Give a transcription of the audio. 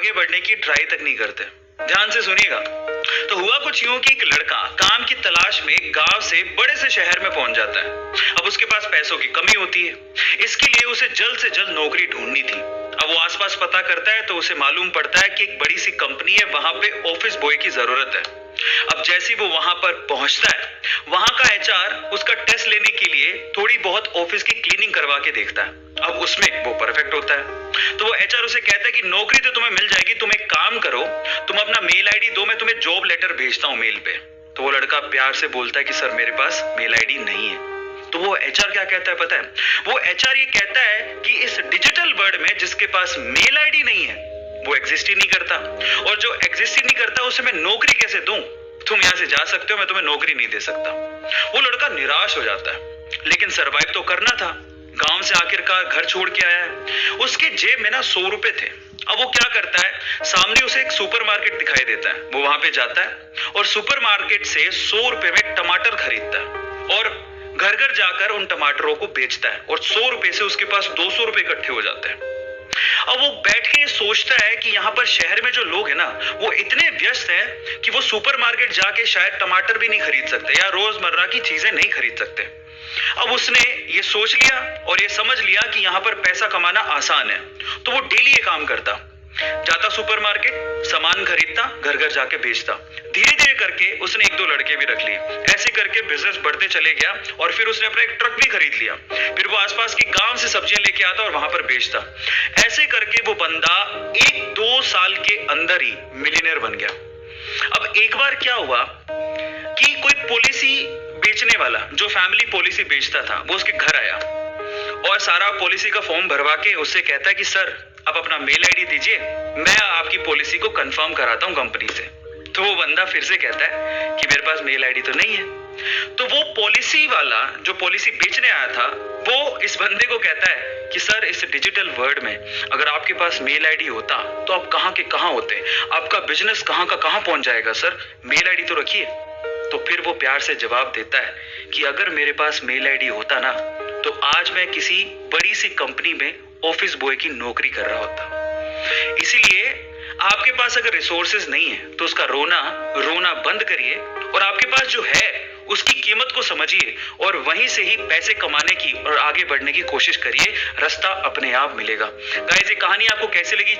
आगे बढ़ने की ट्राई तक नहीं करते। ध्यान से सुनिएगा। तो हुआ कुछ यूं कि एक लड़का काम की तलाश में गांव से बड़े से शहर में पहुंच जाता है। अब उसके पास पैसों की कमी होती है, इसके लिए उसे जल्द से जल्द नौकरी ढूंढनी थी। अब वो आसपास पता करता है तो उसे मालूम पड़ता है कि एक बड़ी सी कंपनी है, वहां पे ऑफिस बॉय की जरूरत है। अब जैसे वो वहां पर पहुंचता है, वहां का एचआर उसका टेस्ट लेने के लिए थोड़ी बहुत ऑफिस की क्लीनिंग करवा के देखता है। अब उसमें वो परफेक्ट होता है, तो वो एचआर उसे कहता है कि नौकरी तो तुम्हें मिल जाएगी, तुम एक काम करो, तुम अपना मेल आईडी दो, मैं तुम्हें जॉब लेटर भेजता हूं मेल पे। तो वो लड़का प्यार से बोलता है कि सर मेरे पास मेल आईडी नहीं है। तो वो एचआर क्या कहता है पता है? वो एचआर ये कहता है कि इस डिजिटल वर्ल्ड में जिसके पास मेल आईडी नहीं है वो एग्जिस्ट ही नहीं करता, और जो एग्जिस्ट ही नहीं करता उसे मैं नौकरी कैसे दूं? तुम यहां से जा सकते हो, मैं तुम्हें नौकरी नहीं दे सकता। वो लड़का निराश हो जाता है, लेकिन सरवाइव तो करना था। गांव से आखिरकार घर छोड़ के आया है, उसके जेब में ना 100 रुपए थे। अब वो क्या करता है, सामने उसे एक सुपरमार्केट दिखाई देता है, वो वहां पे जाता है और सुपरमार्केट से 100 रुपए में टमाटर खरीदता है और घर घर जाकर उन टमाटरों को बेचता है, और 100 रुपए से उसके पास 200 रुपए इकट्ठे हो जाते हैं। अब वो बैठ के सोचता है कि यहाँ पर शहर में जो लोग हैं ना, वो इतने व्यस्त हैं कि वो सुपरमार्केट जाके शायद टमाटर भी नहीं खरीद सकते या रोजमर्रा की चीजें नहीं खरीद सकते। अब उसने ये सोच लिया और ये समझ लिया कि यहाँ पर पैसा कमाना आसान है, तो वो डेली ये काम करता, जाता सुपरमार्केट, सामान खरीदता, घर घर जाके बेचता। धीरे धीरे करके उसने 1-2 लड़के भी रख लिए। ऐसे करके बिजनेस बढ़ते चले गया और फिर उसने अपना एक ट्रक भी खरीद लिया। फिर वो आसपास की गांव से सब्जियां लेके आता और वहां पर बेचता। ऐसे करके वो बंदा 1-2 साल के अंदर ही मिलियनेयर बन गया। अब एक बार क्या हुआ कि कोई पॉलिसी बेचने वाला, जो फैमिली पॉलिसी बेचता था, वो उसके घर आया और सारा पॉलिसी का फॉर्म भरवा के उससे कहता है कि सर आप अपना मेल आईडी दीजिए, मैं आपकी पॉलिसी को कंफर्म कराता हूं कंपनी से। तो वो बंदा फिर से कहता है कि मेरे पास मेल आईडी तो नहीं है। तो वो पॉलिसी वाला जो पॉलिसी बेचने आया था, वो इस बंदे को कहता है कि सर इस डिजिटल वर्ल्ड में अगर आपके पास मेल आईडी होता तो आप कहां के कहां होते, आपका बिजनेस कहां का कहां पहुंच जाएगा, सर मेल आईडी तो रखिए। तो फिर वो प्यार से जवाब देता है कि अगर मेरे पास मेल आईडी होता ना, तो आज मैं किसी बड़ी सी कंपनी में ऑफिस बॉय की नौकरी कर रहा होता। इसीलिए आपके पास अगर रिसोर्सेज नहीं है तो उसका रोना बंद करिए और आपके पास जो है उसकी कीमत को समझिए और वहीं से ही पैसे कमाने की और आगे बढ़ने की कोशिश करिए। रास्ता अपने आप मिलेगा। गाइस, ये कहानी आपको कैसी लगी?